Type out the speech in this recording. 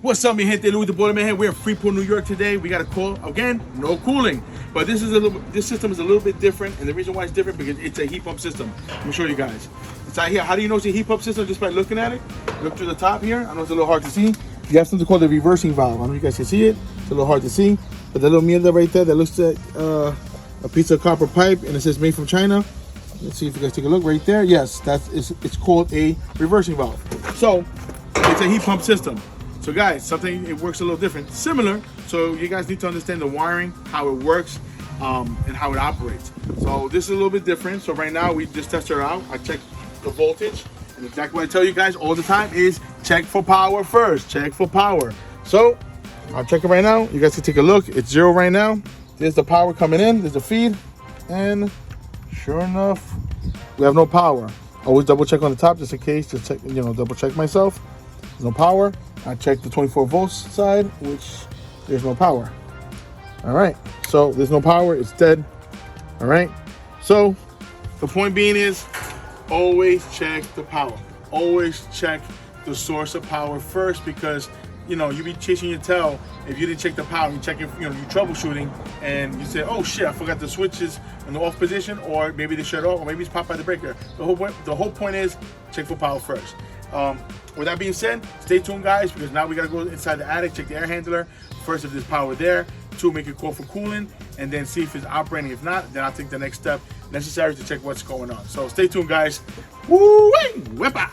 What's up, mi gente? Louis the Boiler Man here. We're in Freeport, New York today. We got a call again, no cooling, but this system is a little bit different, and the reason why it's different because it's a heat pump system. Let me show you guys. It's out here. How do you know it's a heat pump system? Just by looking at it. Look through the top here. I know it's a little hard to see. You have something called the reversing valve. I don't know if you guys can see it. It's a little hard to see, but the little mierda right there that looks like a piece of copper pipe, and it says made from China. Let's see if you guys take a look right there. Yes, it's called a reversing valve. So it's a heat pump system. So guys, it works a little different, similar. So you guys need to understand the wiring, how it works, and how it operates. So this is a little bit different. So right now we just tested it out. I checked the voltage, and exactly what I tell you guys all the time is check for power first. Check for power. So I'll check it right now. You guys can take a look. It's 0 right now. There's the power coming in. There's the feed, and sure enough, we have no power. Always double check on the top just in case. Just check, double check myself. There's no power. I checked the 24 volts side, which there's no power. All right, so there's no power, it's dead. All right, so the point being is always check the power. Always check the source of power first, because you be chasing your tail if you didn't check the power. You check it, you're troubleshooting, and you say, oh shit, I forgot the switches in the off position, or maybe they shut off, or maybe it's popped by the breaker. The whole point is check for power first. With that being said, stay tuned guys, because now we gotta go inside the attic, check the air handler. First, if there's power there. 2, make a call for cooling, and then see if it's operating. If not, then I'll take the next step necessary to check what's going on. So stay tuned guys. Woo-wee! Whip-a!